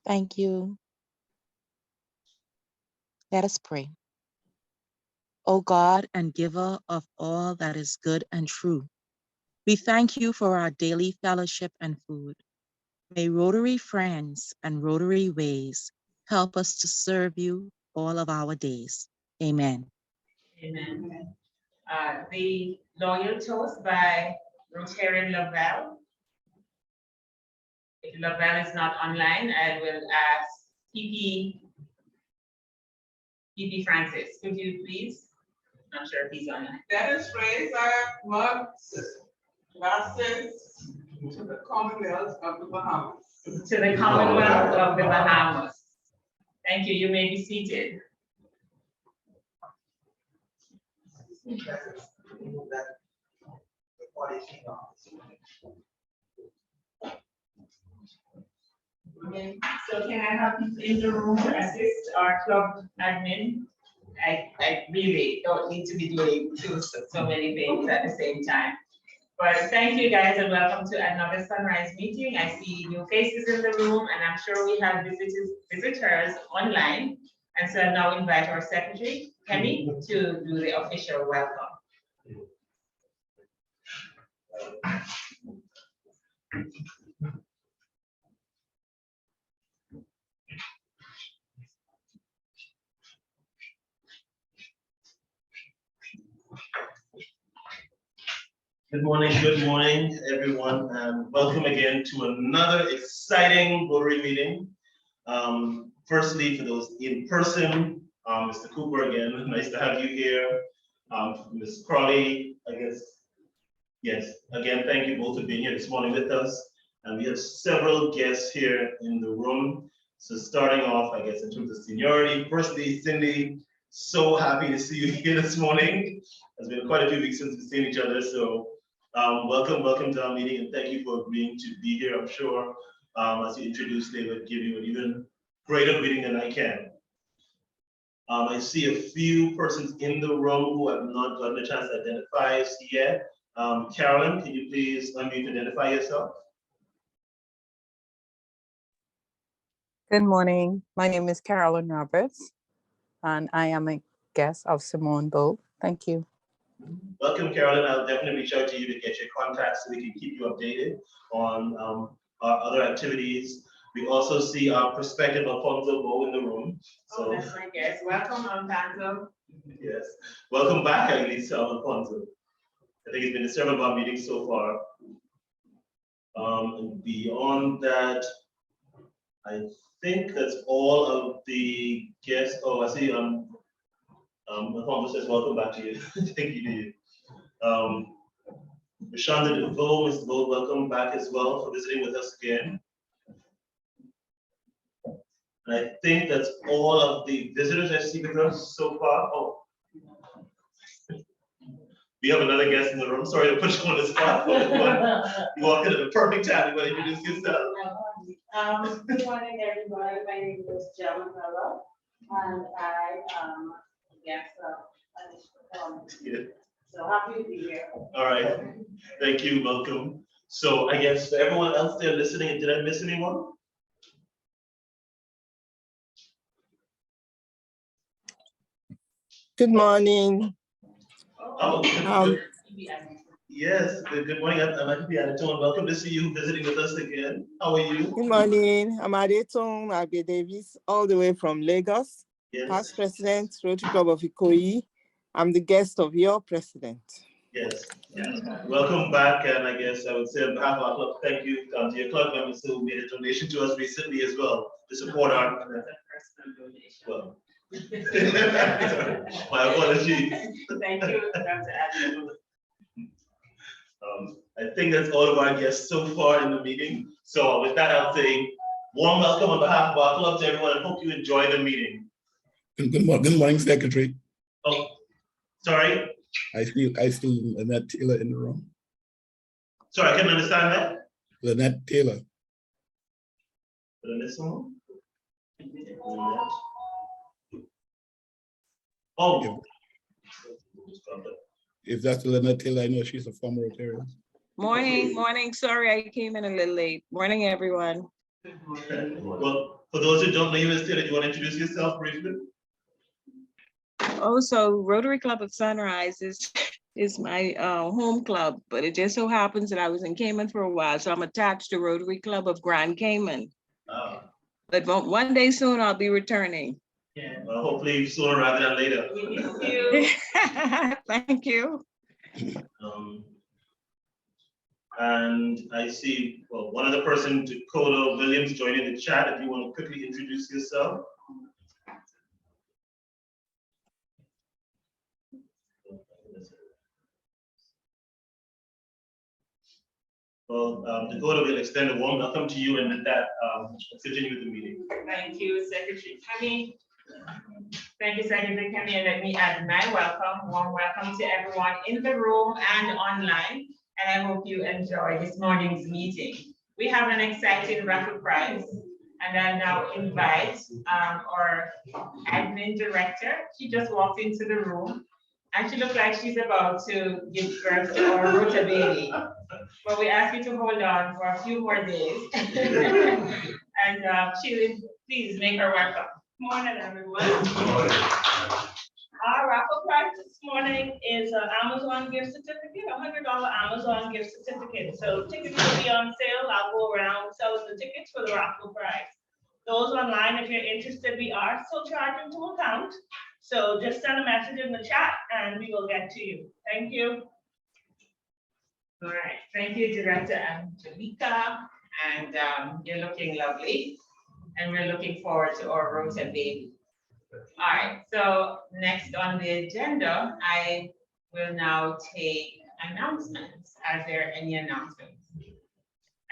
Thank you. Let us pray. O God and giver of all that is good and true, we thank you for our daily fellowship and food. May Rotary friends and Rotary ways help us to serve you all of our days. Amen. Amen. The loyal toast by Rotarian Lavelle. If Lavelle is not online, I will ask PP Francis. Could you please? Not sure if he's online. Let us raise our mugs, glasses to the Commonwealth of the Bahamas. To the Commonwealth of the Bahamas. Thank you. You may be seated. Okay, so can I have people in the room to assist our club admin? I really don't need to be doing so many things at the same time. But thank you guys and welcome to another Sunrise meeting. I see new faces in the room and I'm sure we have visitors online. And so I now invite our secretary, Kemi, to do the official welcome. Good morning, everyone, and welcome again to another exciting Rotary meeting. Firstly, for those in person, Mr. Cooper, again, nice to have you here. Ms. Crawley, I guess, yes, again, thank you both for being here this morning with us. And we have several guests here in the room. So starting off, I guess, in terms of seniority, firstly, Cindy, so happy to see you here this morning. It's been quite a few weeks since we've seen each other, so welcome to our meeting, and thank you for agreeing to be here. I'm sure as you introduce, they would give you an even greater greeting than I can. I see a few persons in the room who have not gotten a chance to identify us yet. Carolyn, can you please unmute and identify yourself? Good morning. My name is Carolyn Roberts, and I am a guest of Simone Bowe. Thank you. Welcome, Carolyn. I'll definitely reach out to you to get your contacts so we can keep you updated on our other activities. We also see our prospective Alfonso Bowe in the room. So, oh, that's my guest. Welcome, Alfonso. Yes. Welcome back, at least, Alfonso. I think it's been a several of our meetings so far. And beyond that, I think that's all of the guests. Oh, I see. Alfonso says, welcome back to you. Thank you. Rashonda DeVoe, Mr. Bowe, welcome back as well for visiting with us again. And I think that's all of the visitors I see with us so far. Oh, we have another guest in the room. Sorry to put you on the spot. You walked in at the perfect time. You want to introduce yourself? Good morning, everybody. My name is Gemma Miller, and I am a guest of Yeah. So happy to be here. All right. Thank you. Welcome. So I guess for everyone else there listening, did I miss anyone? Good morning. Oh, yes. Good morning. I'm Adeton. Welcome to see you visiting with us again. How are you? Good morning. I'm Adeton Agbe Davis, all the way from Lagos. Yes. Past president, Rotary Club of Ikoyi. I'm the guest of your president. Yes. Welcome back. And I guess I would say on behalf of our club, thank you to your club members who made a donation to us recently as well to support our Personal donation. well. My apologies. Thank you, Dr. Adler. I think that's all of our guests so far in the meeting. So with that, I'll say warm welcome on behalf of our club to everyone and hope you enjoy the meeting. Good morning, Secretary. Oh, sorry. I see Lynette Taylor in the room. Sorry, I couldn't understand that. Lynette Taylor. Did I miss someone? Oh. If that's Lynette Taylor, I know she's a former Rotarian. Morning. Sorry, I came in a little late. Morning, everyone. Well, For those who don't know you, Ms. Taylor, do you want to introduce yourself briefly? Oh, so Rotary Club of Sunrise is my home club, but it just so happens that I was in Cayman for a while, so I'm attached to Rotary Club of Grand Cayman. Oh, But one day soon I'll be returning. Yeah. well, hopefully sooner rather than later. We miss you. Thank you. And I see, well, one other person, Dakota Williams, joining the chat. If you want to quickly introduce yourself. Well, Dakota, we'll extend a warm welcome to you, and with that, continue with the meeting. Thank you, Secretary Kami. Thank you, Secretary Kami, and let me add my warm welcome to everyone in the room and online. And I hope you enjoy this morning's meeting. We have an exciting raffle prize, and I now invite our admin director. She just walked into the room, and she looks like she's about to give birth to our Rota baby. But we ask you to hold on for a few more days. And Sheila, please make her welcome. Morning, everyone. Our raffle prize this morning is an Amazon gift certificate, $100 Amazon gift certificate. So tickets will be on sale. I'll go around selling the tickets for the raffle prize. Those online, if you're interested, we are still charging to account. So just send a message in the chat and we will get to you. Thank you. All right, thank you, Director Angelica, and you're looking lovely, and we're looking forward to our Rota baby. All right, so next on the agenda, I will now take announcements. Are there any announcements?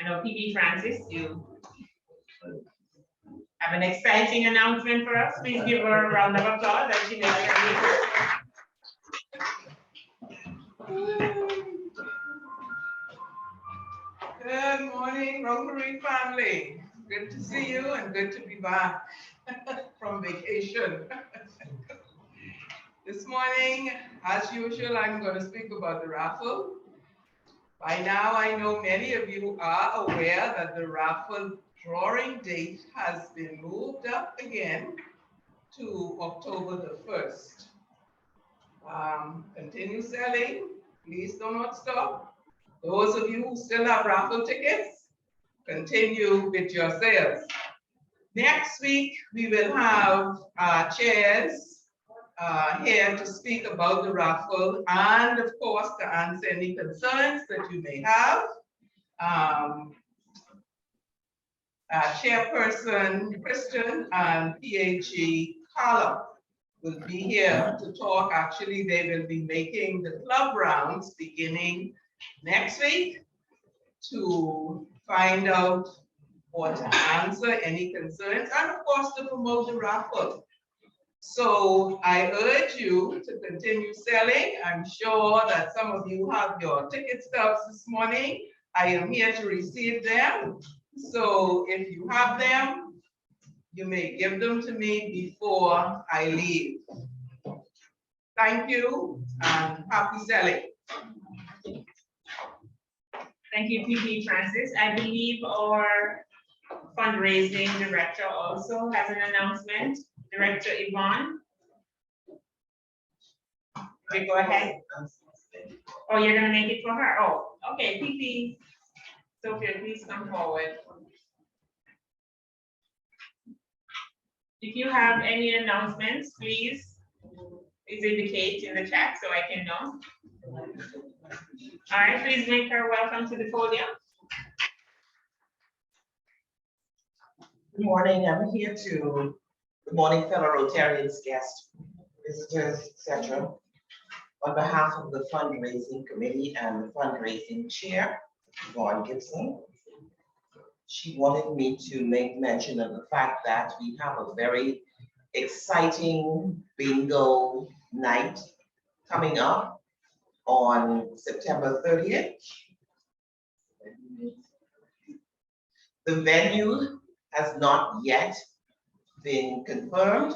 I know PB Francis, you have an exciting announcement for us. Please give her a round of applause as she makes her Good morning, Rotary family. Good to see you and good to be back from vacation. This morning, as usual, I'm going to speak about the raffle. By now, I know many of you are aware that the raffle drawing date has been moved up again to October the 1st. Continue selling. Please do not stop. Those of you who still have raffle tickets, continue with your sales. Next week, we will have chairs here to speak about the raffle and of course to answer any concerns that you may have. Chairperson Kristen and PAG Carla will be here to talk. Actually, they will be making the club rounds beginning next week to find out or to answer any concerns and of course to promote the raffle. So I urge you to continue selling. I'm sure that some of you have your ticket stubs this morning. I am here to receive them. So if you have them, you may give them to me before I leave. Thank you and happy selling. Thank you, PP Francis. I believe our fundraising director also has an announcement. Director Yvonne. Okay, go ahead. Oh, you're gonna make it for her? Oh, okay, PP. Sophia, please come forward. If you have any announcements, please indicate in the chat so I can know. All right, please make her welcome to the podium. Good morning, I'm here to, good morning fellow Rotarians, guests, visitors, etc. On behalf of the fundraising committee and the fundraising chair, Vaughn Gibson, she wanted me to make mention of the fact that we have a very exciting bingo night coming up on September 30th. The venue has not yet been confirmed.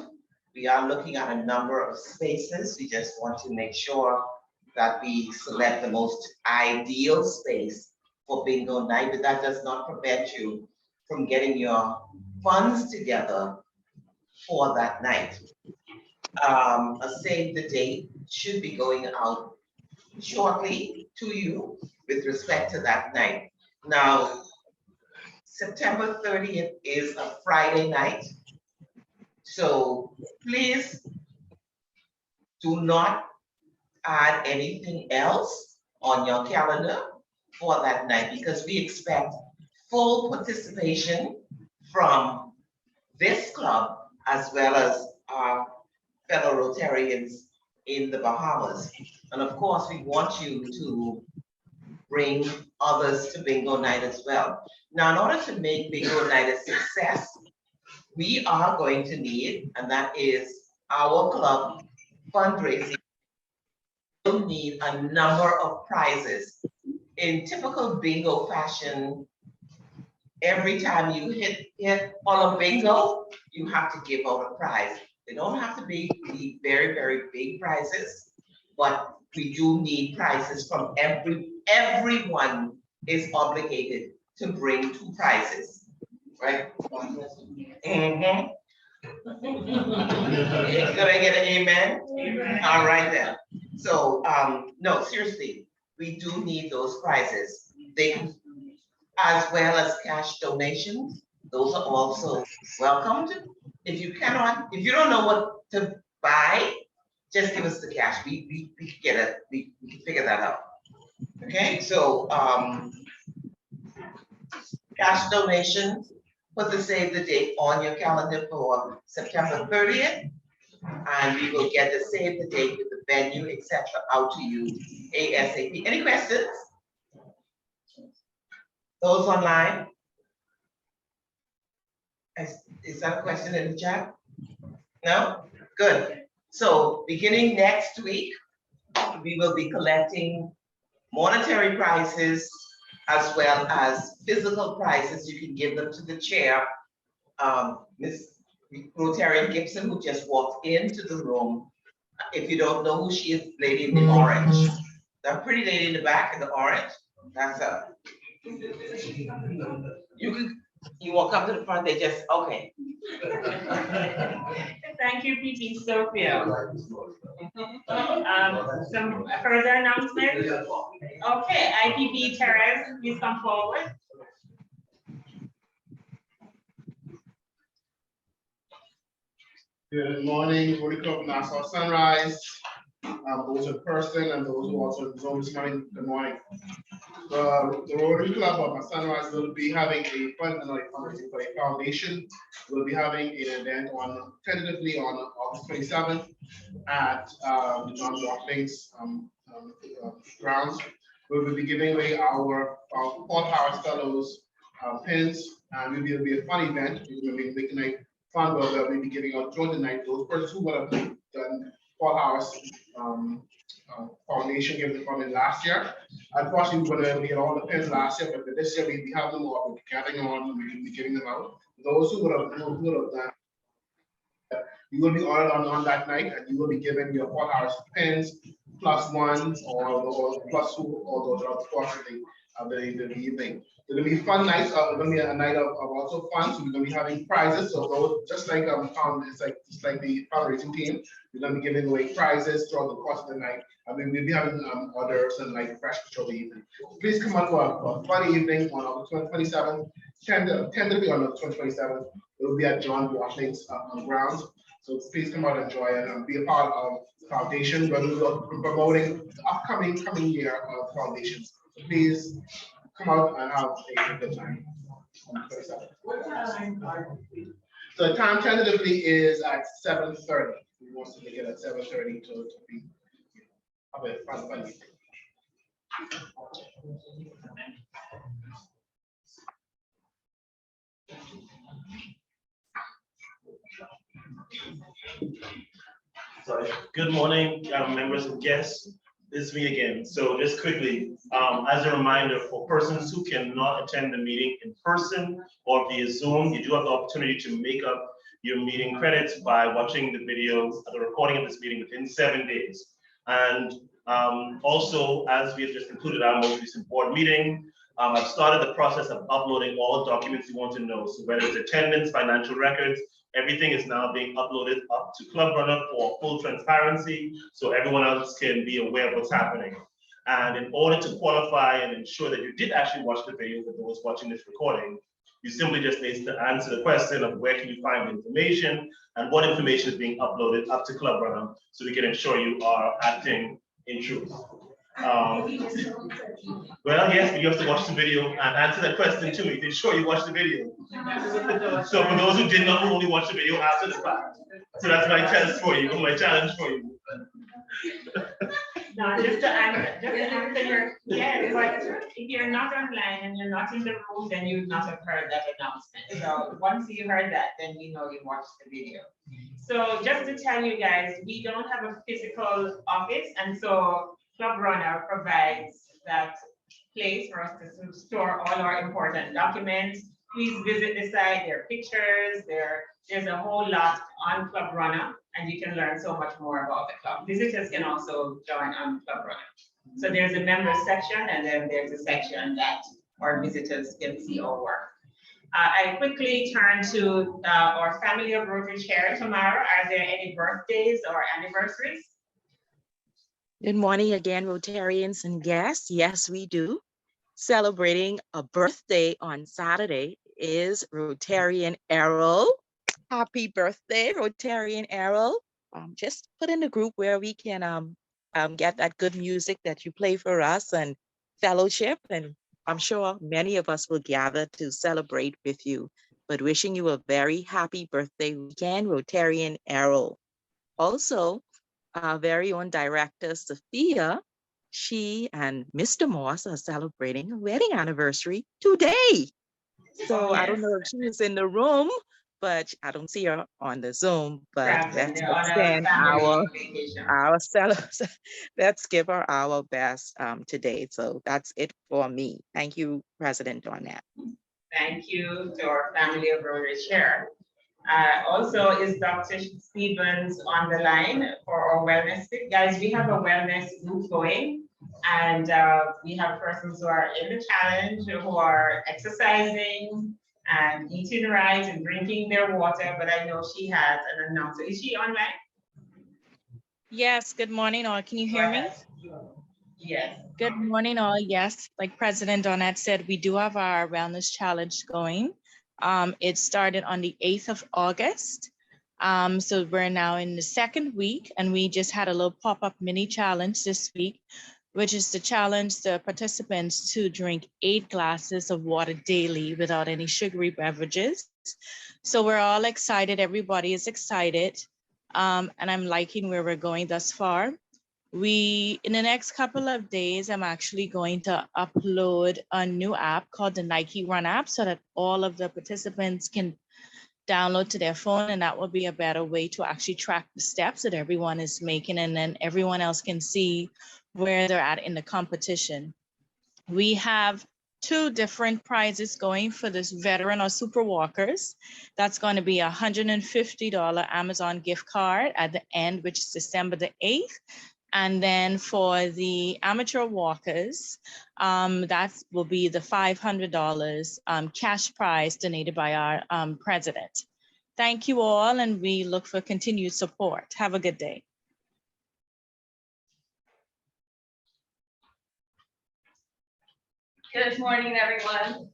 We are looking at a number of spaces. We just want to make sure that we select the most ideal space for bingo night, but that does not prevent you from getting your funds together for that night. A save the date should be going out shortly to you with respect to that night. Now, September 30th is a Friday night. So please do not add anything else on your calendar for that night, because we expect full participation from this club as well as our fellow Rotarians in the Bahamas. And of course, we want you to bring others to bingo night as well. Now, in order to make bingo night a success, we are going to need, and that is our club fundraising, will need a number of prizes. In typical bingo fashion, every time you hit on a bingo, you have to give out a prize. They don't have to be very, very big prizes, but we do need prizes from everyone is obligated to bring 2 prizes, right? Mm-hmm. Could I get an amen? Amen. All right then. So, no, seriously, we do need those prizes. They, as well as cash donations, those are also welcomed. If you don't know what to buy, just give us the cash. We can get it, we can figure that out. Okay, so, cash donations, put the save the date on your calendar for September 30th. And we will get the save the date with the venue, etc., out to you ASAP. Any questions? Those online? Is that a question in the chat? No? Good. So beginning next week, we will be collecting monetary prizes as well as physical prizes. You can give them to the chair. Ms. Rotarian Gibson, who just walked into the room. If you don't know who she is, lady in the orange. That pretty lady in the back in the orange, that's her. You walk up to the front, they just, okay. Thank you, PP Sophia. Some further announcements? Okay, IPP Terrace, please come forward. Good morning, Rotary Club of Nassau Sunrise. Those in person and those who also Zoom this morning, good morning. The Rotary Club of Sunrise will be having a fundraising for a foundation. We'll be having an event tentatively on August 27th at the John Watkins grounds. We will be giving away our Paul Harris Fellows pins, and it will be a fun event. We will be making a fun where we'll be giving out during the night those persons who would have done Paul Harris foundation given from it last year. Unfortunately, we were get all the pins last year, but this year we have them all. We're gathering them on, and we will be giving them out. Those who would have done, you will be honored on that night, and you will be given your Paul Harris pins +1 or +2, or those are the course of the evening. It's going to be fun nights. It's going to be a night of also fun. So we're going to be having prizes. So those, just like just like the fundraising team, we're going to be giving away prizes throughout the course of the night. I mean, we'll be having orders and like refreshments throughout the evening. So please come out for a fun evening on August 27th. Tentatively on August 27th, it will be at John Watkins grounds. So please come out and enjoy it and be a part of the foundation, where we will be promoting the upcoming year of foundations. So please come out and have a good time on the 27th. What time? So the time tentatively is at 7:30. We want to make it at 7:30 to be have a fun evening. Sorry. Good morning, members and guests. It's me again. So just quickly, as a reminder for persons who cannot attend the meeting in person or via Zoom, you do have the opportunity to make up your meeting credits by watching the video, the recording of this meeting within 7 days. And also, as we have just concluded our most recent board meeting, I've started the process of uploading all documents you want to know. So whether it's attendance, financial records, everything is now being uploaded up to Club Runner for full transparency, so everyone else can be aware of what's happening. And in order to qualify and ensure that you did actually watch the video for those watching this recording, you simply just need to answer the question of where can you find the information and what information is being uploaded up to Club Runner, so we can ensure you are acting in truth. Well, yes, but you have to watch the video and answer that question to me to ensure you watch the video. So for those who did not only watch the video after the fact, so that's my test for you, my challenge for you. No, just to answer your, yeah, but if you're not online and you're not in the room, then you would not have heard that announcement. So once you heard that, then we know you watched the video. So just to tell you guys, we don't have a physical office, and so Club Runner provides that place for us to store all our important documents. Please visit the site. There are pictures, there's a whole lot on Club Runner, and you can learn so much more about the club. Visitors can also join on Club Runner. So there's a member section, and then there's a section that our visitors can see our work. I quickly turn to our family of Rotary Chair tomorrow. Are there any birthdays or anniversaries? Good morning again, Rotarians and guests. Yes, we do. Celebrating a birthday on Saturday is Rotarian Errol. Happy birthday, Rotarian Errol. Just put in the group where we can get that good music that you play for us and fellowship. And I'm sure many of us will gather to celebrate with you. But wishing you a very happy birthday weekend, Rotarian Errol. Also, our very own director, Sophia, she and Mr. Moss are celebrating a wedding anniversary today. So I don't know if she is in the room, but I don't see her on the Zoom, but let's extend let's give her our best today. So that's it for me. Thank you, President Donette. Thank you to our family of Rotary Chair. Also, is Dr. Stevens on the line for our wellness tip? Guys, we have a wellness group going, and we have persons who are in the challenge, who are exercising and eating right and drinking their water, but I know she has an announcement. Is she online? Yes, good morning all. Can you hear me? Yes. Good morning all. Yes, like President Donette said, we do have our wellness challenge going. It started on the 8th of August. So we're now in the second week, and we just had a little pop-up mini challenge this week, which is to challenge the participants to drink 8 glasses of water daily without any sugary beverages. So we're all excited. Everybody is excited. And I'm liking where we're going thus far. In the next couple of days, I'm actually going to upload a new app called the Nike Run app so that all of the participants can download to their phone, and that will be a better way to actually track the steps that everyone is making, and then everyone else can see where they're at in the competition. We have 2 different prizes going for this veteran or super walkers. That's going to be a $150 Amazon gift card at the end, which is December the 8th. And then for the amateur walkers, that will be the $500 cash prize donated by our president. Thank you all, and we look for continued support. Have a good day. Good morning, everyone.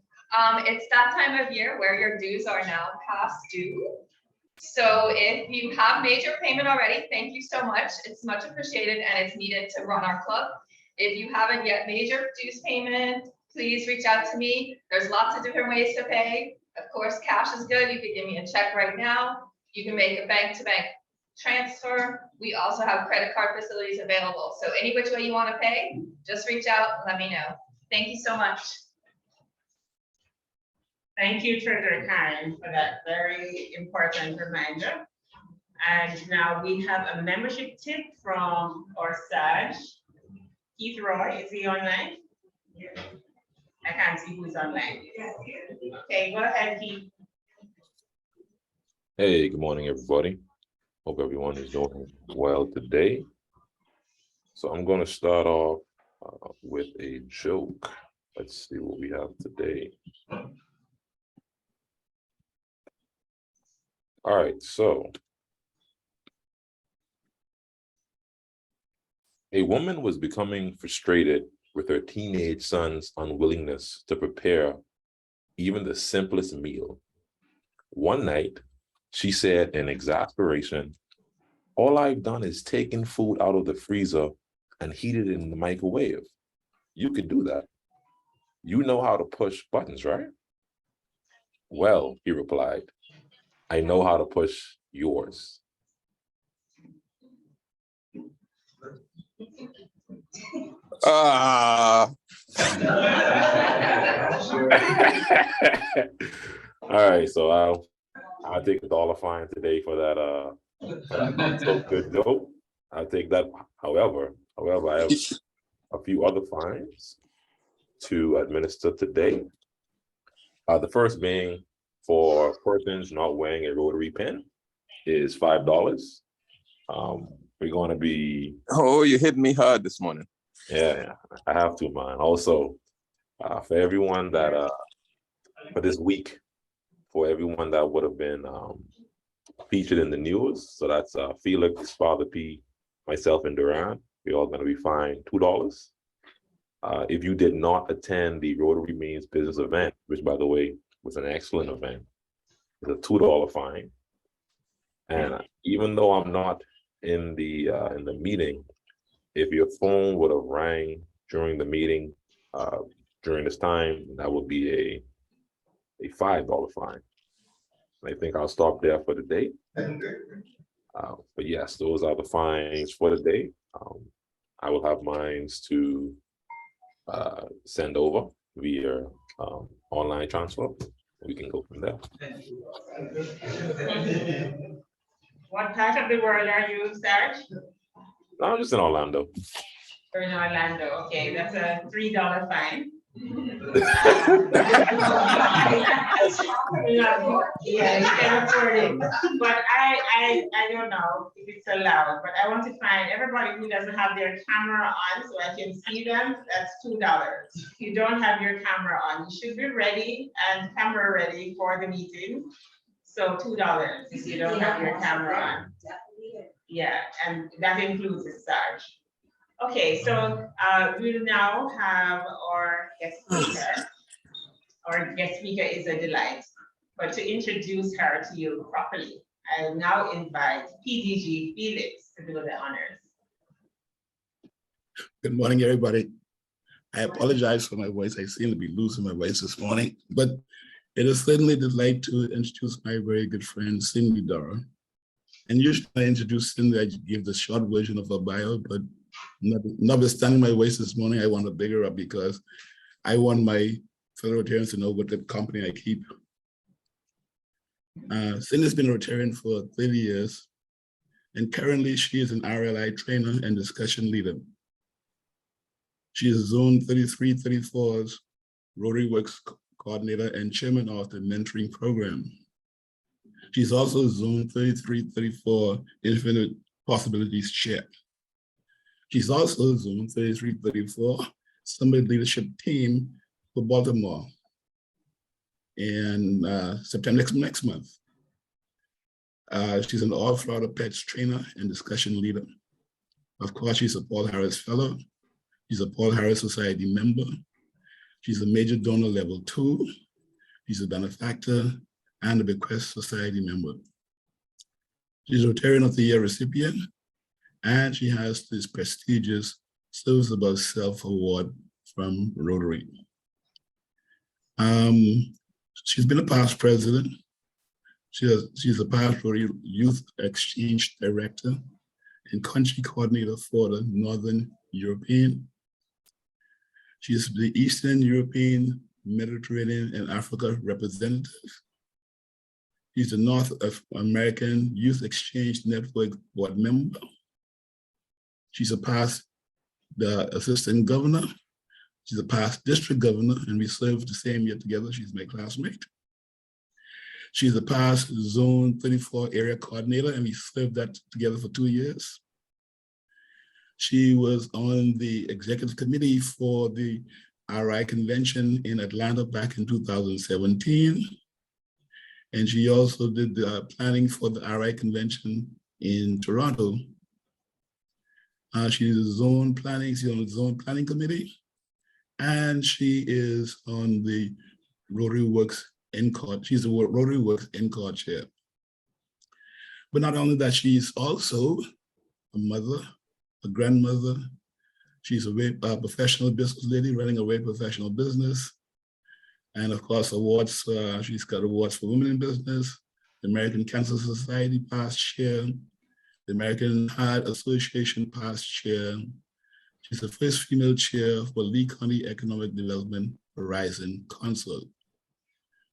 It's that time of year where your dues are now past due. So if you have made your payment already, thank you so much. It's much appreciated and it's needed to run our club. If you haven't yet made your dues payment, please reach out to me. There's lots of different ways to pay. Of course, cash is good. You can give me a check right now. You can make a bank-to-bank transfer. We also have credit card facilities available. So any which way you want to pay, just reach out and let me know. Thank you so much. Thank you, Treasurer Karen, for that very important reminder. And now we have a membership tip from our SAG. Keith Roy, is he online? I can't see who's online. Okay, go ahead, Keith. Hey, good morning, everybody. Hope everyone is doing well today. So I'm going to start off with a joke. Let's see what we have today. All right, so a woman was becoming frustrated with her teenage son's unwillingness to prepare even the simplest meal. One night, she said in exasperation, "All I've done is taken food out of the freezer and heated it in the microwave. You could do that. You know how to push buttons, right?" "Well," he replied, "I know how to push yours." Ah. All right, so I'll take a dollar fine today for that not so good joke. I'll take that. However, I have a few other fines to administer today. The first being for persons not wearing a rotary pin is $5. We're going to be. Oh, you hit me hard this morning. Yeah, I have to, man. Also, for everyone that for this week, for everyone that would have been featured in the news. So that's Felix, Father P, myself, and Duran. We're all going to be fined $2. If you did not attend the Rotary Means Business event, which by the way was an excellent event, it's a $2 fine. And even though I'm not in the meeting, if your phone would have rang during the meeting during this time, that would be a $5 fine. I think I'll stop there for the day. But yes, those are the fines for the day. I will have mines to send over via online transfer. We can go from there. What part of the world are you, Sarge? No, I'm just in Orlando. You're in Orlando, okay, that's a $3 fine. Yeah, you can afford it, but I don't know if it's allowed, but I want to find everybody who doesn't have their camera on so I can see them, that's $2. If you don't have your camera on, you should be ready and camera ready for the meeting. So $2 if you don't have your camera on. Yeah, and that includes the Sarge. Okay, so we'll now have our guest speaker. Our guest speaker is a delight, but to introduce her to you properly, I now invite PDG Felix to do the honors. Good morning, everybody. I apologize for my voice. I seem to be losing my voice this morning, but it is certainly a delight to introduce my very good friend, Cindy Dara. And usually I introduce Cindy, I give the short version of her bio, but notwithstanding my voice this morning, I want to big her up because I want my fellow Rotarians to know what the company I keep. Cindy's been a Rotarian for 30 years, and currently she is an RLI trainer and discussion leader. She is Zone 3334's Rotary Works coordinator and chairman of the mentoring program. She's also Zone 3334 Infinite Possibilities chair. She's also Zone 3334 Summit Leadership Team for Baltimore in September next month. She's an All-Florida Pets trainer and discussion leader. Of course, she's a Paul Harris Fellow. She's a Paul Harris Society member. She's a Major Donor Level 2. She's a benefactor and a Bequest Society member. She's a Rotarian of the Year recipient, and she has this prestigious Service Above Self Award from Rotary. She's been a past president. She's a past Rotary Youth Exchange Director and country coordinator for the Northern European. She's the Eastern European, Mediterranean, and Africa representative. She's the North American Youth Exchange Network board member. She's a past the assistant governor. She's a past district governor, and we served the same year together. She's my classmate. She's a past Zone 34 area coordinator, and we served that together for 2 years. She was on the executive committee for the RI convention in Atlanta back in 2017. And she also did the planning for the RI convention in Toronto. She's a zone planning, she's on the zone planning committee. And she is on the Rotary Works NCORD. She's the Rotary Works NCORD chair. But not only that, she's also a mother, a grandmother. She's a very professional business lady running a very professional business. And of course, awards, she's got awards for women in business, the American Cancer Society past chair, the American Heart Association past chair. She's the first female chair for Lee County Economic Development Horizon Council.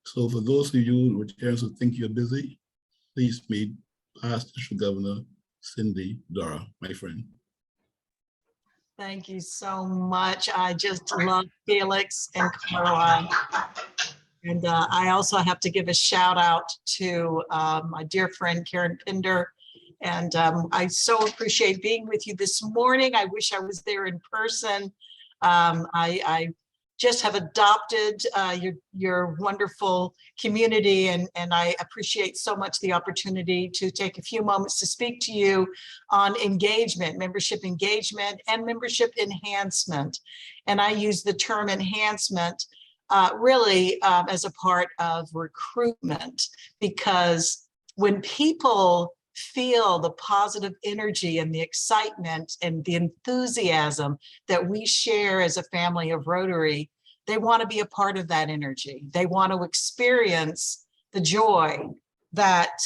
So for those of you Rotarians who think you're busy, please meet past District Governor Cindy Dora, my friend. Thank you so much. I just love Felix and Caroline. And I also have to give a shout out to my dear friend Karen Pinder. And I so appreciate being with you this morning. I wish I was there in person. I just have adopted your wonderful community, and I appreciate so much the opportunity to take a few moments to speak to you on engagement, membership engagement, and membership enhancement. And I use the term enhancement really as a part of recruitment, because when people feel the positive energy and the excitement and the enthusiasm that we share as a family of Rotary, they want to be a part of that energy. They want to experience the joy that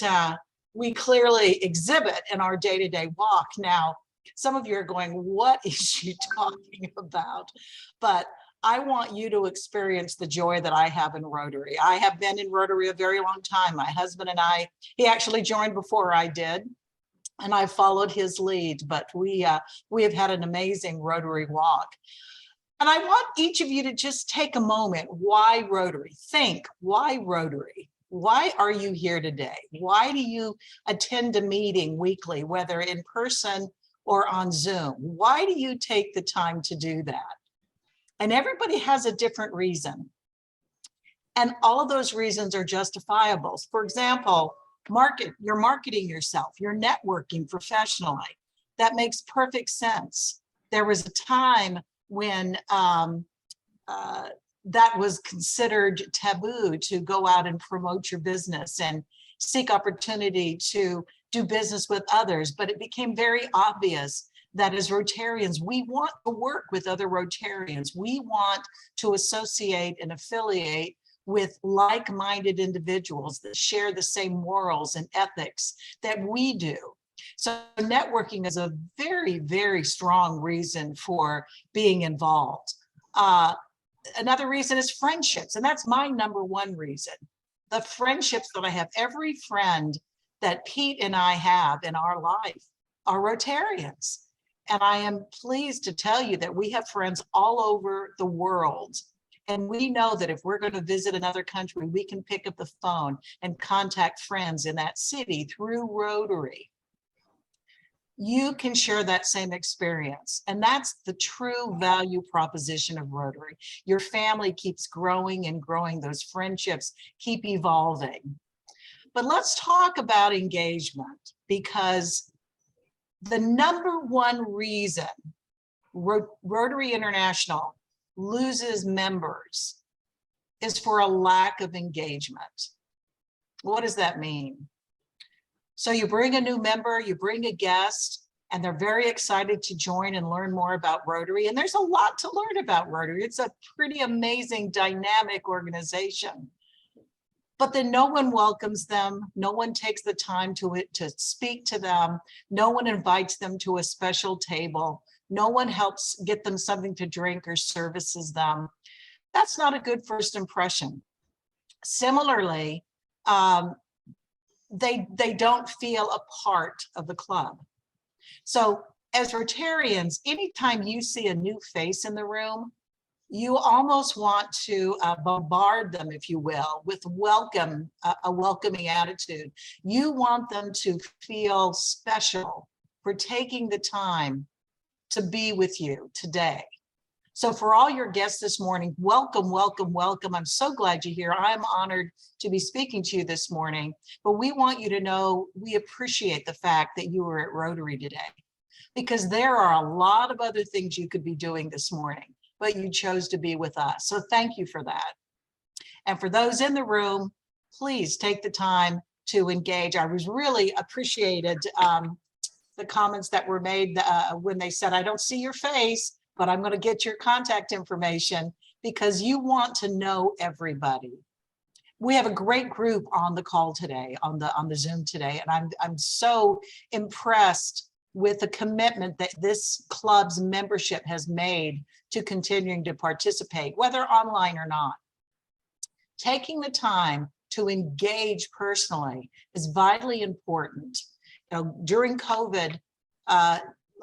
we clearly exhibit in our day-to-day walk. Now, some of you are going, what is she talking about? But I want you to experience the joy that I have in Rotary. I have been in Rotary a very long time. My husband and I, he actually joined before I did, and I followed his lead, but we have had an amazing Rotary walk. And I want each of you to just take a moment. Why Rotary? Think, why Rotary? Why are you here today? Why do you attend a meeting weekly, whether in person or on Zoom? Why do you take the time to do that? And everybody has a different reason. And all of those reasons are justifiable. For example, you're marketing yourself, you're networking professionally. That makes perfect sense. There was a time when that was considered taboo to go out and promote your business and seek opportunity to do business with others. But it became very obvious that as Rotarians, we want to work with other Rotarians. We want to associate and affiliate with like-minded individuals that share the same morals and ethics that we do. So networking is a very, very strong reason for being involved. Another reason is friendships, and that's my number one reason. The friendships that I have, every friend that Pete and I have in our life are Rotarians. And I am pleased to tell you that we have friends all over the world. And we know that if we're going to visit another country, we can pick up the phone and contact friends in that city through Rotary. You can share that same experience. And that's the true value proposition of Rotary. Your family keeps growing and growing. Those friendships keep evolving. But let's talk about engagement, because the number one reason Rotary International loses members is for a lack of engagement. What does that mean? So you bring a new member, you bring a guest, and they're very excited to join and learn more about Rotary. And there's a lot to learn about Rotary. It's a pretty amazing, dynamic organization. But then no one welcomes them. No one takes the time to speak to them. No one invites them to a special table. No one helps get them something to drink or services them. That's not a good first impression. Similarly, they don't feel a part of the club. So as Rotarians, anytime you see a new face in the room, you almost want to bombard them, if you will, with a welcoming attitude. You want them to feel special for taking the time to be with you today. So for all your guests this morning, welcome, welcome, welcome. I'm so glad you're here. I'm honored to be speaking to you this morning, but we want you to know we appreciate the fact that you were at Rotary today, because there are a lot of other things you could be doing this morning, but you chose to be with us. So thank you for that. And for those in the room, please take the time to engage. I was really appreciated the comments that were made when they said, I don't see your face, but I'm going to get your contact information, because you want to know everybody. We have a great group on the call today, on the Zoom today, and I'm so impressed with the commitment that this club's membership has made to continuing to participate, whether online or not. Taking the time to engage personally is vitally important. You know, during COVID,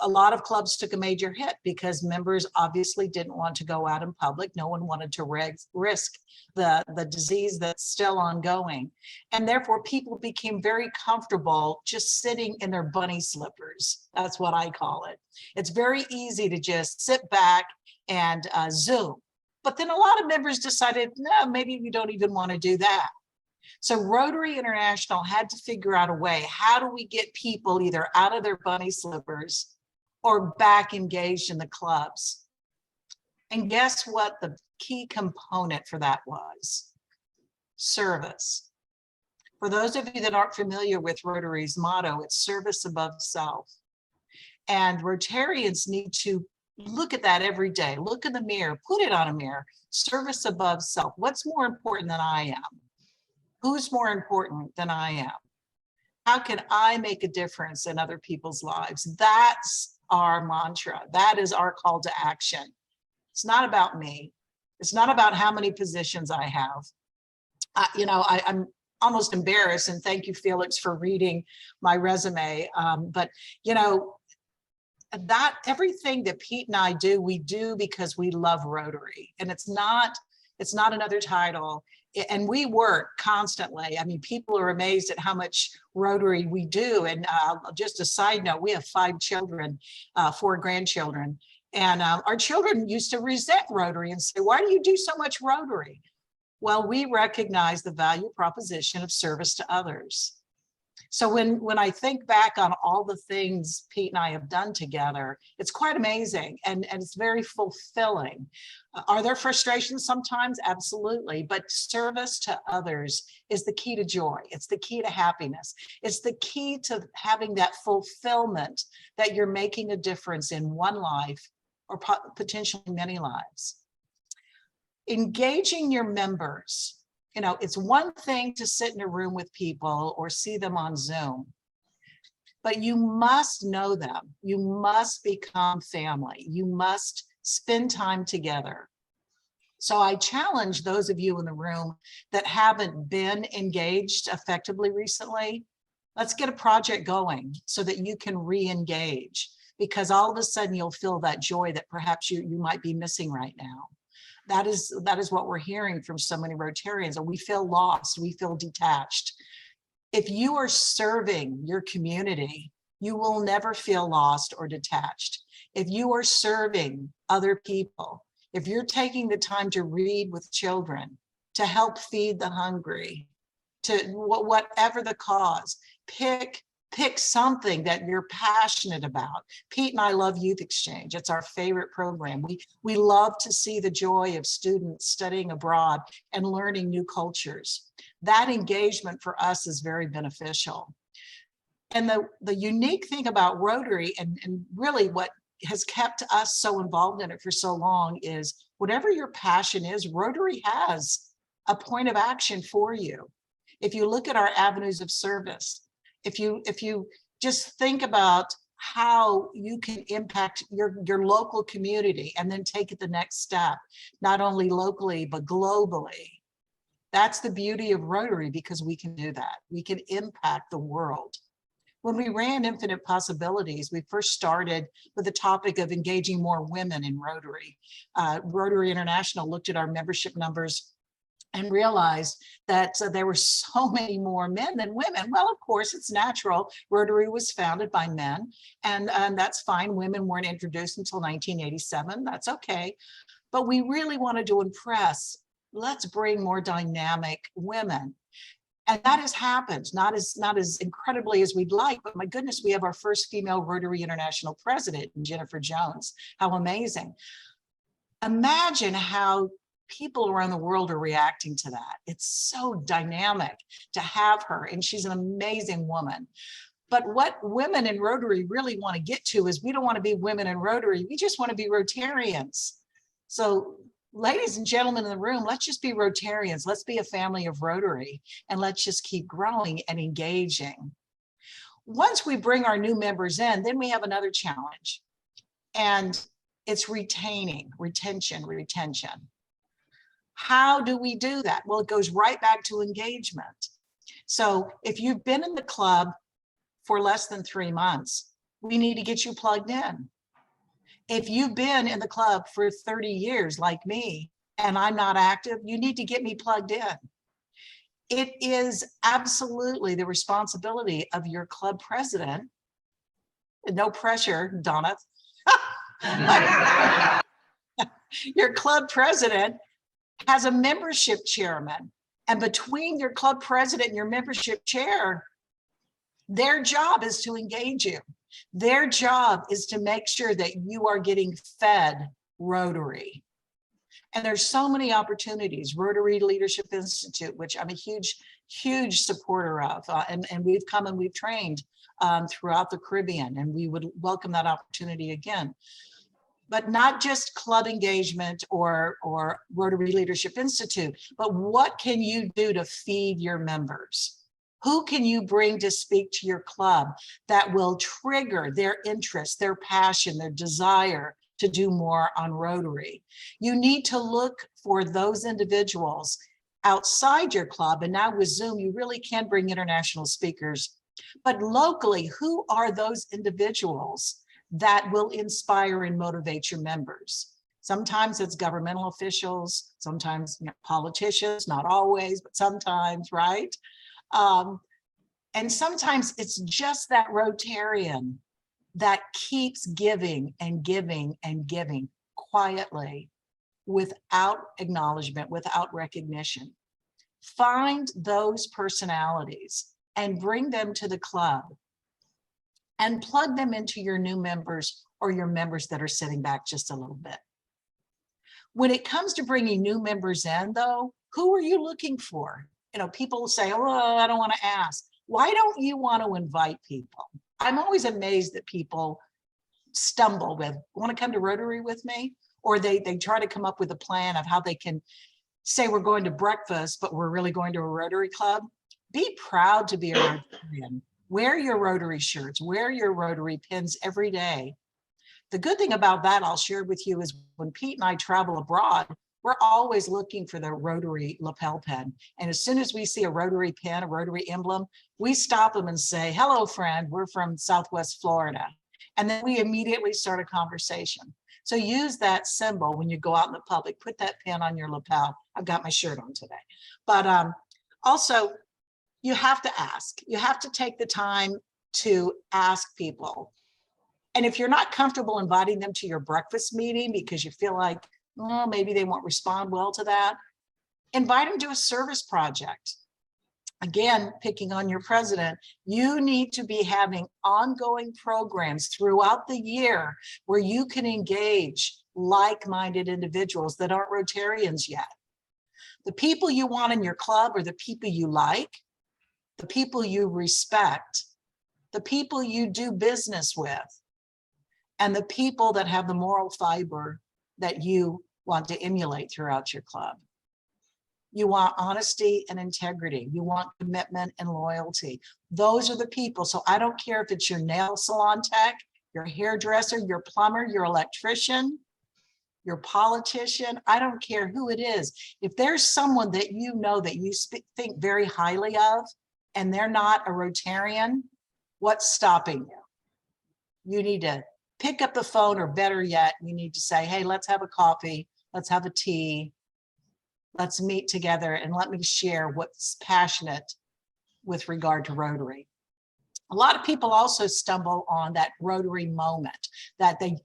a lot of clubs took a major hit because members obviously didn't want to go out in public. No one wanted to risk the disease that's still ongoing. And therefore, people became very comfortable just sitting in their bunny slippers. That's what I call it. It's very easy to just sit back and Zoom. But then a lot of members decided, no, maybe we don't even want to do that. So Rotary International had to figure out a way, how do we get people either out of their bunny slippers or back engaged in the clubs? And guess what the key component for that was? Service. For those of you that aren't familiar with Rotary's motto, it's service above self. And Rotarians need to look at that every day. Look in the mirror, put it on a mirror. Service above self. What's more important than I am? Who's more important than I am? How can I make a difference in other people's lives? That's our mantra. That is our call to action. It's not about me. It's not about how many positions I have. I'm almost embarrassed, and thank you, Felix, for reading my resume. But that everything that Pete and I do, we do because we love Rotary, and it's not another title. And we work constantly. I mean, people are amazed at how much Rotary we do. And just a side note, we have 5 children, 4 grandchildren. And our children used to resent Rotary and say, why do you do so much Rotary? Well, we recognize the value proposition of service to others. So when I think back on all the things Pete and I have done together, it's quite amazing, and it's very fulfilling. Are there frustrations sometimes? Absolutely. But service to others is the key to joy. It's the key to happiness. It's the key to having that fulfillment that you're making a difference in one life or potentially many lives. Engaging your members. It's one thing to sit in a room with people or see them on Zoom, but you must know them. You must become family. You must spend time together. So I challenge those of you in the room that haven't been engaged effectively recently, let's get a project going so that you can re-engage, because all of a sudden you'll feel that joy that perhaps you might be missing right now. That is what we're hearing from so many Rotarians, and we feel lost, we feel detached. If you are serving your community, you will never feel lost or detached. If you are serving other people, if you're taking the time to read with children, to help feed the hungry, to whatever the cause, pick something that you're passionate about. Pete and I love Youth Exchange. It's our favorite program. We love to see the joy of students studying abroad and learning new cultures. That engagement for us is very beneficial. And the unique thing about Rotary, and really what has kept us so involved in it for so long, is whatever your passion is, Rotary has a point of action for you. If you look at our avenues of service, if you just think about how you can impact your local community and then take it the next step, not only locally, but globally. That's the beauty of Rotary, because we can do that. We can impact the world. When we ran Infinite Possibilities, we first started with the topic of engaging more women in Rotary. Rotary International looked at our membership numbers and realized that there were so many more men than women. Well, of course, it's natural. Rotary was founded by men, and that's fine. Women weren't introduced until 1987. That's okay. But we really wanted to impress. Let's bring more dynamic women. And that has happened, not as incredibly as we'd like, but my goodness, we have our first female Rotary International president, Jennifer Jones. How amazing. Imagine how people around the world are reacting to that. It's so dynamic to have her, and she's an amazing woman. But what women in Rotary really want to get to is we don't want to be women in Rotary, we just want to be Rotarians. So ladies and gentlemen in the room, let's just be Rotarians. Let's be a family of Rotary, and let's just keep growing and engaging. Once we bring our new members in, then we have another challenge, and it's retention. How do we do that? Well, it goes right back to engagement. So if you've been in the club for less than 3 months, we need to get you plugged in. If you've been in the club for 30 years like me and I'm not active, you need to get me plugged in. It is absolutely the responsibility of your club president. No pressure, Donna. Your club president has a membership chairman, and between your club president and your membership chair, their job is to engage you. Their job is to make sure that you are getting fed Rotary. And there's so many opportunities. Rotary Leadership Institute, which I'm a huge supporter of, and we've come and we've trained throughout the Caribbean, and we would welcome that opportunity again. But not just club engagement or Rotary Leadership Institute, but what can you do to feed your members? Who can you bring to speak to your club that will trigger their interest, their passion, their desire to do more on Rotary? You need to look for those individuals outside your club. And now with Zoom, you really can bring international speakers. But locally, who are those individuals that will inspire and motivate your members? Sometimes it's governmental officials, sometimes politicians, not always, but sometimes, right? And sometimes it's just that Rotarian that keeps giving and giving and giving quietly without acknowledgement, without recognition. Find those personalities and bring them to the club and plug them into your new members or your members that are sitting back just a little bit. When it comes to bringing new members in though, who are you looking for? You know, people say, oh, I don't want to ask. Why don't you want to invite people? I'm always amazed that people stumble with, want to come to Rotary with me? Or they try to come up with a plan of how they can say we're going to breakfast, but we're really going to a Rotary club. Be proud to be a Rotarian. Wear your Rotary shirts, wear your Rotary pins every day. The good thing about that I'll share with you is when Pete and I travel abroad, we're always looking for the Rotary lapel pin. And as soon as we see a Rotary pin, a Rotary emblem, we stop them and say, hello, friend, we're from Southwest Florida. And then we immediately start a conversation. So use that symbol when you go out in the public, put that pin on your lapel. I've got my shirt on today. But also, you have to ask. You have to take the time to ask people. And if you're not comfortable inviting them to your breakfast meeting because you feel like, oh, maybe they won't respond well to that, invite them to a service project. Again, picking on your president, you need to be having ongoing programs throughout the year where you can engage like-minded individuals that aren't Rotarians yet. The people you want in your club are the people you like, the people you respect, the people you do business with, and the people that have the moral fiber that you want to emulate throughout your club. You want honesty and integrity. You want commitment and loyalty. Those are the people. So I don't care if it's your nail salon tech, your hairdresser, your plumber, your electrician, your politician. I don't care who it is. If there's someone that you know that you think very highly of and they're not a Rotarian, what's stopping you? You need to pick up the phone, or better yet, you need to say, hey, let's have a coffee. Let's have a tea. Let's meet together and let me share what's passionate with regard to Rotary. A lot of people also stumble on that Rotary moment that they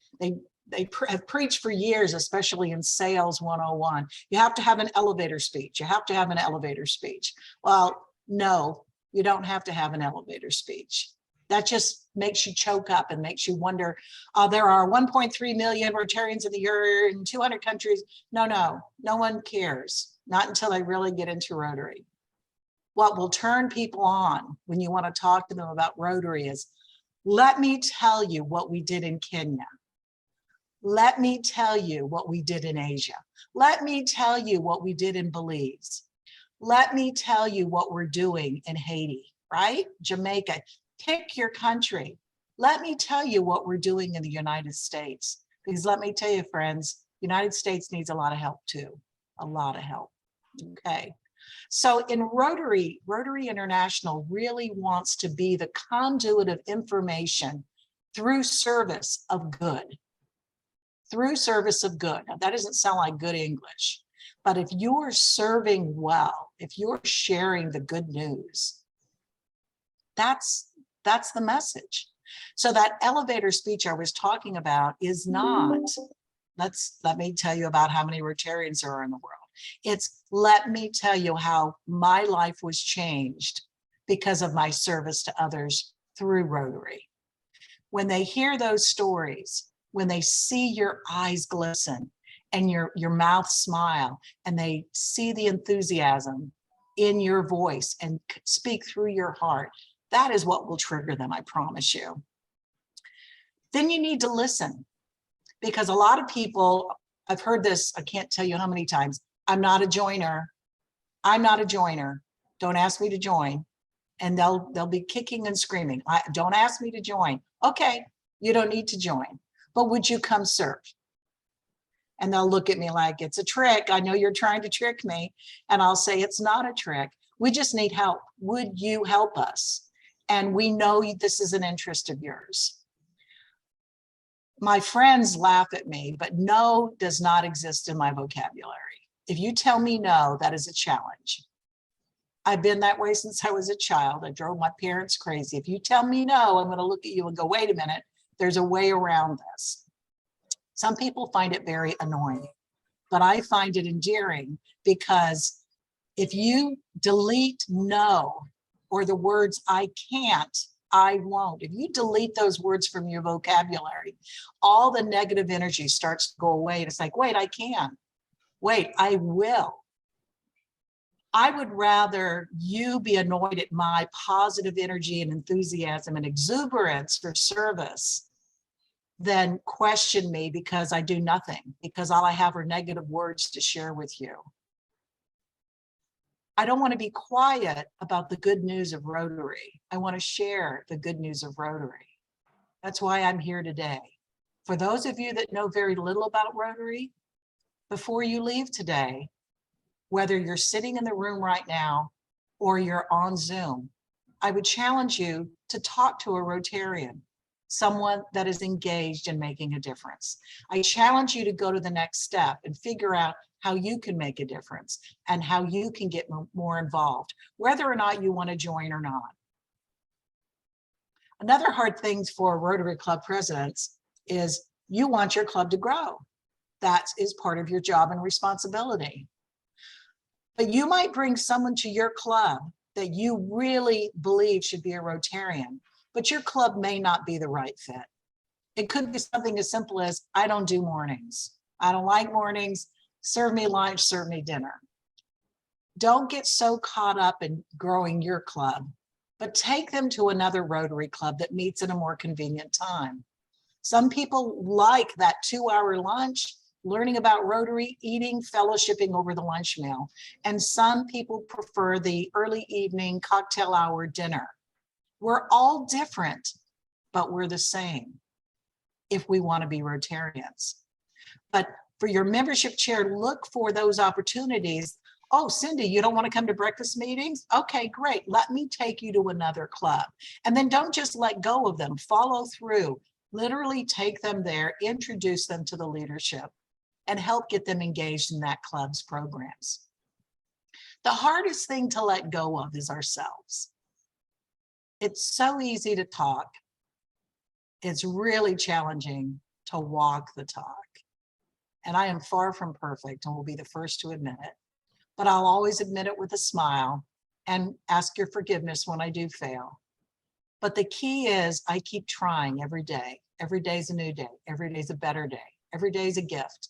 have preached for years, especially in Sales 101. You have to have an elevator speech. You have to have an elevator speech. Well, no, you don't have to have an elevator speech. That just makes you choke up and makes you wonder, there are 1.3 million Rotarians in the year in 200 countries. No one cares. Not until they really get into Rotary. What will turn people on when you want to talk to them about Rotary is, let me tell you what we did in Kenya. Let me tell you what we did in Asia. Let me tell you what we did in Belize. Let me tell you what we're doing in Haiti, right? Jamaica, pick your country. Let me tell you what we're doing in the United States. Because let me tell you, friends, the United States needs a lot of help too, a lot of help, okay? So in Rotary, Rotary International really wants to be the conduit of information through service of good. Through service of good. Now, that doesn't sound like good English, but if you're serving well, if you're sharing the good news, that's the message. So that elevator speech I was talking about is not, let me tell you about how many Rotarians there are in the world. It's, let me tell you how my life was changed because of my service to others through Rotary. When they hear those stories, when they see your eyes glisten and your mouth smile, and they see the enthusiasm in your voice and speak through your heart, that is what will trigger them, I promise you. Then you need to listen, because a lot of people, I've heard this, I can't tell you how many times, I'm not a joiner. I'm not a joiner. Don't ask me to join. And they'll be kicking and screaming. Don't ask me to join. Okay, you don't need to join, but would you come serve? And they'll look at me like it's a trick. I know you're trying to trick me. And I'll say, it's not a trick. We just need help. Would you help us? And we know this is an interest of yours. My friends laugh at me, but no does not exist in my vocabulary. If you tell me no, that is a challenge. I've been that way since I was a child. I drove my parents crazy. If you tell me no, I'm going to look at you and go, wait a minute, there's a way around this. Some people find it very annoying, but I find it endearing, because if you delete no or the words I can't, I won't, if you delete those words from your vocabulary, all the negative energy starts to go away. And it's like, wait, I can. Wait, I will. I would rather you be annoyed at my positive energy and enthusiasm and exuberance for service than question me because I do nothing, because all I have are negative words to share with you. I don't want to be quiet about the good news of Rotary. I want to share the good news of Rotary. That's why I'm here today. For those of you that know very little about Rotary, before you leave today, whether you're sitting in the room right now or you're on Zoom, I would challenge you to talk to a Rotarian, someone that is engaged in making a difference. I challenge you to go to the next step and figure out how you can make a difference and how you can get more involved, whether or not you want to join or not. Another hard thing for Rotary Club presidents is you want your club to grow. That is part of your job and responsibility. But you might bring someone to your club that you really believe should be a Rotarian, but your club may not be the right fit. It could be something as simple as, I don't do mornings. I don't like mornings. Serve me lunch, serve me dinner. Don't get so caught up in growing your club, but take them to another Rotary club that meets at a more convenient time. Some people like that 2-hour lunch, learning about Rotary, eating, fellowshipping over the lunch meal. And some people prefer the early evening cocktail hour dinner. We're all different, but we're the same if we want to be Rotarians. But for your membership chair, look for those opportunities. Oh, Cindy, you don't want to come to breakfast meetings? Okay, great. Let me take you to another club. And then don't just let go of them. Follow through. Literally take them there, introduce them to the leadership, and help get them engaged in that club's programs. The hardest thing to let go of is ourselves. It's so easy to talk. It's really challenging to walk the talk. And I am far from perfect and will be the first to admit it. But I'll always admit it with a smile and ask your forgiveness when I do fail. But the key is I keep trying every day. Every day is a new day. Every day is a better day. Every day is a gift.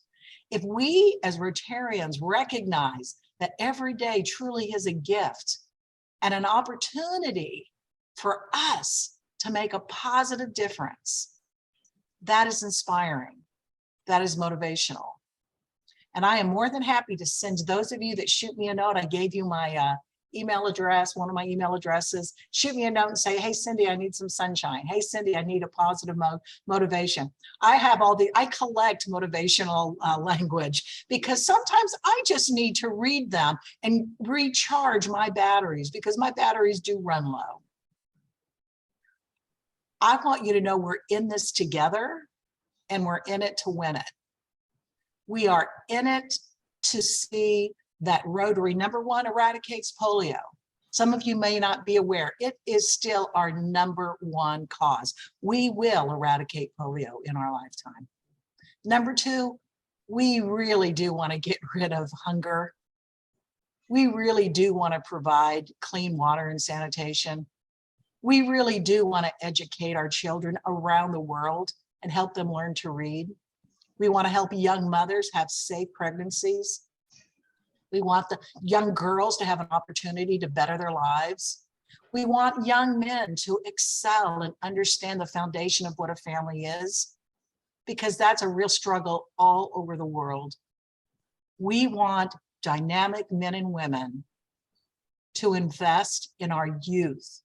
If we as Rotarians recognize that every day truly is a gift and an opportunity for us to make a positive difference, that is inspiring. That is motivational. And I am more than happy to send those of you that shoot me a note. I gave you my email address, one of my email addresses. Shoot me a note and say, hey, Cindy, I need some sunshine. Hey, Cindy, I need a positive motivation. I collect motivational language because sometimes I just need to read them and recharge my batteries because my batteries do run low. I want you to know we're in this together and we're in it to win it. We are in it to see that Rotary, number one, eradicates polio. Some of you may not be aware, it is still our number one cause. We will eradicate polio in our lifetime. Number two, we really do want to get rid of hunger. We really do want to provide clean water and sanitation. We really do want to educate our children around the world and help them learn to read. We want to help young mothers have safe pregnancies. We want the young girls to have an opportunity to better their lives. We want young men to excel and understand the foundation of what a family is, because that's a real struggle all over the world. We want dynamic men and women to invest in our youth.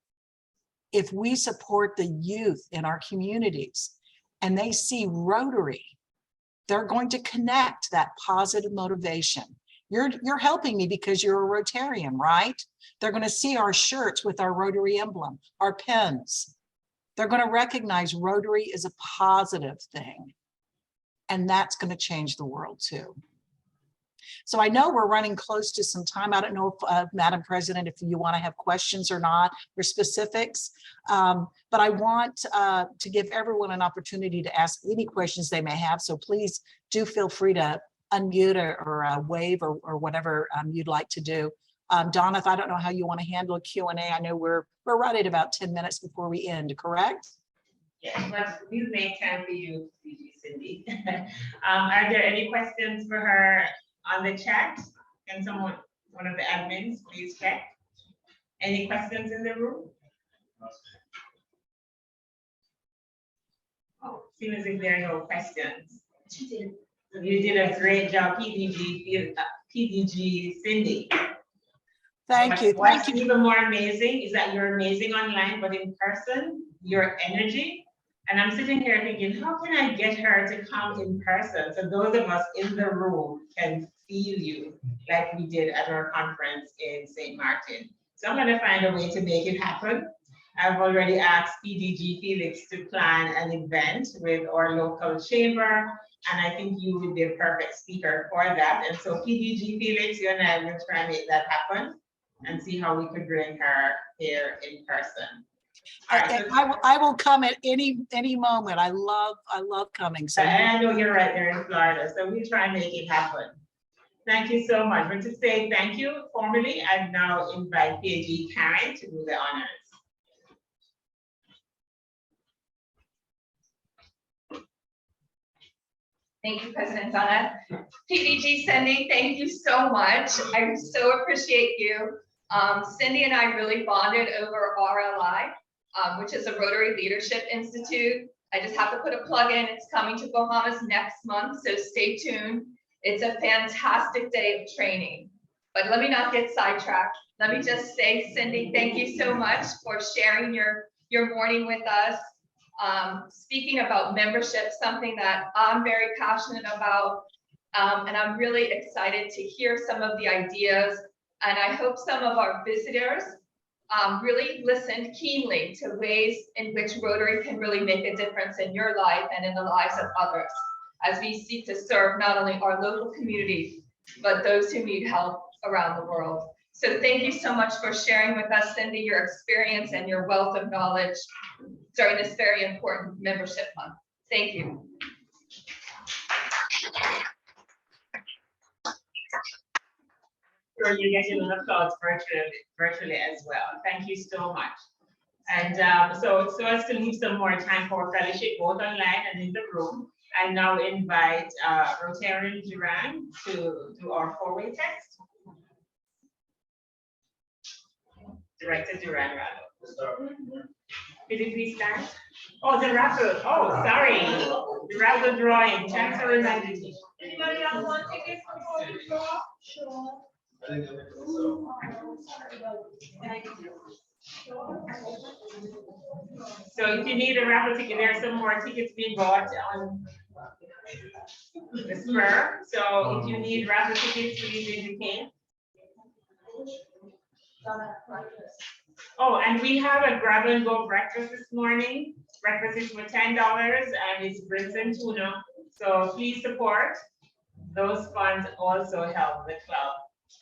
If we support the youth in our communities and they see Rotary, they're going to connect that positive motivation. You're helping me because you're a Rotarian, right? They're going to see our shirts with our Rotary emblem, our pens. They're going to recognize Rotary is a positive thing. And that's going to change the world too. So I know we're running close to some time. I don't know if, Madam President, if you want to have questions or not, or specifics, but I want to give everyone an opportunity to ask any questions they may have. So please do feel free to unmute or wave or whatever you'd like to do. Donna, I don't know how you want to handle a Q&A. I know we're right at about 10 minutes before we end, correct? Yes, but we'll make time for you, Cindy. Are there any questions for her on the chat? Can someone, one of the admins, please check? Any questions in the room? Oh, seems if there are no questions. You did a great job, PDG Cindy. Thank you. What's even more amazing is that you're amazing online, but in person, your energy. And I'm sitting here thinking, how can I get her to come in person? So those of us in the room can feel you like we did at our conference in St. Martin. So I'm gonna find a way to make it happen. I've already asked PDG Felix to plan an event with our local chamber, and I think you would be a perfect speaker for that. And so PDG Felix, you and I will try and make that happen and see how we could bring her here in person. All right, so I will come at any moment. I love coming. So I know you're right there in Florida, so we'll try and make it happen. Thank you so much. But to say thank you formally, I now invite PAG Karen to do the honors. Thank you, President Donna. PDG Cindy, thank you so much. I so appreciate you. Cindy and I really bonded over RLI, which is a Rotary Leadership Institute. I just have to put a plug in. It's coming to Bahamas next month, so stay tuned. It's a fantastic day of training. But let me not get sidetracked. Let me just say, Cindy, thank you so much for sharing your morning with us. Speaking about membership, something that I'm very passionate about, and I'm really excited to hear some of the ideas. And I hope some of our visitors really listened keenly to ways in which Rotary can really make a difference in your life and in the lives of others, as we seek to serve not only our local communities, but those who need help around the world. So thank you so much for sharing with us, Cindy, your experience and your wealth of knowledge during this very important membership month. Thank you. Sure, you're getting an applause virtually as well. Thank you so much. And so as to leave some more time for fellowship, both online and in the room, I now invite Rotarian Duran to do our four-way text. Director Duran, rather. Could you please stand? Oh, the raffle. Oh, sorry. The raffle drawing. Thanks for reminding me. Anybody else want tickets before we draw? Sure. So if you need a raffle ticket, there are some more tickets being bought on the spur. So if you need raffle tickets, please indicate. Oh, and we have a grab and go breakfast this morning. Breakfast is for $10 and it's grits and tuna. So please support. Those funds also help the club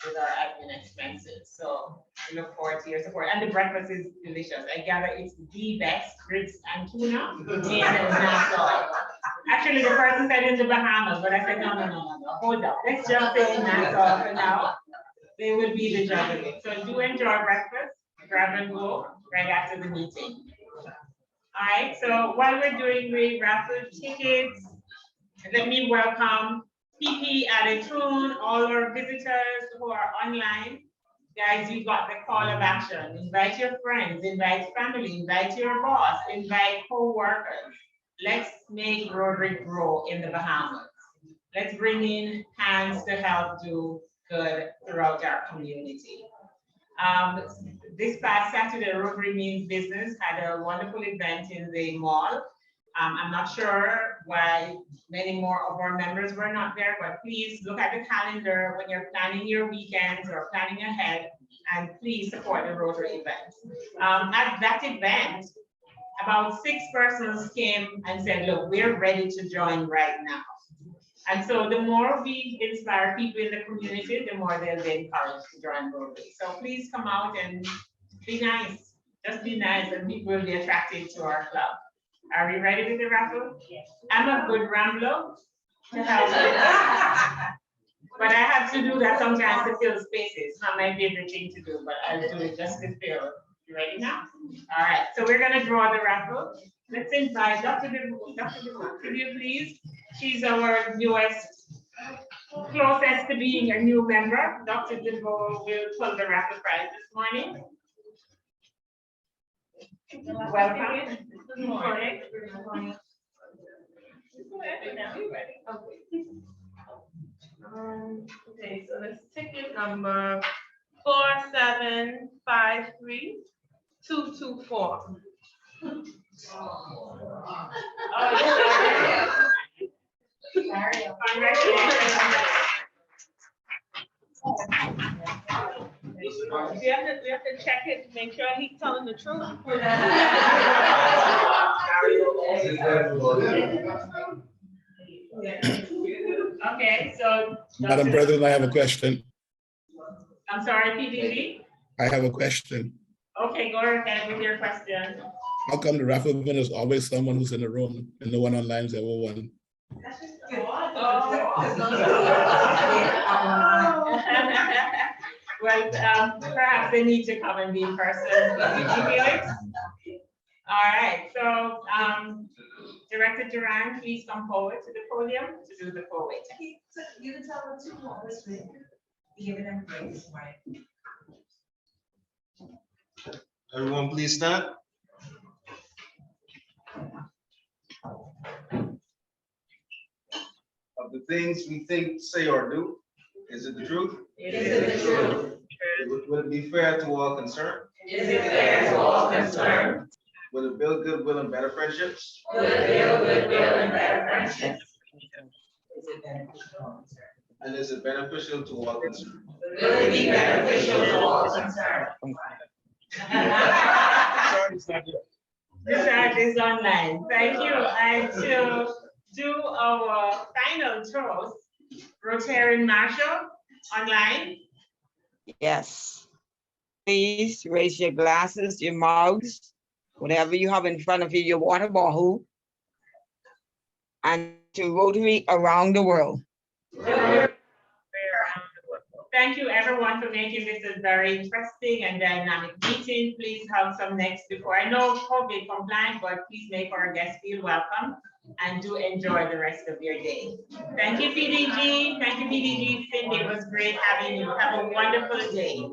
with our admin expenses. So we look forward to your support. And the breakfast is delicious. I gather it's the best grits and tuna in Nassau. Actually, the person said in the Bahamas, but I said, no, hold up. Let's just say in Nassau for now. They will be the judge of it. So do enjoy breakfast, grab and go right after the meeting. All right, so while we're doing the raffle tickets, let me welcome PP Adetun, all our visitors who are online. Guys, you got the call of action. Invite your friends, invite family, invite your boss, invite co-workers. Let's make Rotary grow in the Bahamas. Let's bring in hands to help do good throughout our community. This past Saturday, Rotary Means Business had a wonderful event in the mall. I'm not sure why many more of our members were not there, but please look at the calendar when you're planning your weekends or planning ahead, and please support the Rotary event. At that event, about 6 persons came and said, look, we're ready to join right now. And so the more we inspire people in the community, the more they'll be encouraged to join Rotary. So please come out and be nice. Just be nice and people will be attracted to our club. Are we ready with the raffle? Yes. I'm a good rambler to help with but I have to do that sometimes to fill spaces. It's not my favorite thing to do, but I'll do it just to fill. You ready now? All right, so we're gonna draw the raffle. Let's invite Dr. DeVoe. Dr. DeVoe, could you please? She's our newest, closest to being a new member. Dr. DeVoe will pull the raffle prize this morning. Welcome. Good morning. Okay, so this ticket number 4753224. We have to check it to make sure he's telling the truth. Okay, so. Madam President, I have a question. I'm sorry, PDD? I have a question. Okay, go ahead with your question. How come the raffle winner is always someone who's in the room and no one online has ever won? Well, perhaps they need to come and be in person. Felix? All right, so Director Duran, please come forward to the podium to do the four-way test. You can tell them to walk this way. Giving them grace, right? Everyone, please stand. Of the things we think, say, or do, is it the truth? It is the truth. Would it be fair to all concerned? Is it fair to all concerned? Will it build goodwill and better friendships? Will it build goodwill and better friendships? And is it beneficial to all concerned? Will it be beneficial to all concerned? The charge is online. Thank you. And to do our final toast, Rotarian Marshall online. Yes. Please raise your glasses, your mugs, whatever you have in front of you, your water bottle. And to Rotary around the world. Thank you everyone for making this a very interesting and dynamic meeting. Please have some next before. I know COVID compliant, but please make our guests feel welcome and do enjoy the rest of your day. Thank you, PDG. Thank you, PDG. Cindy, it was great having you. Have a wonderful day.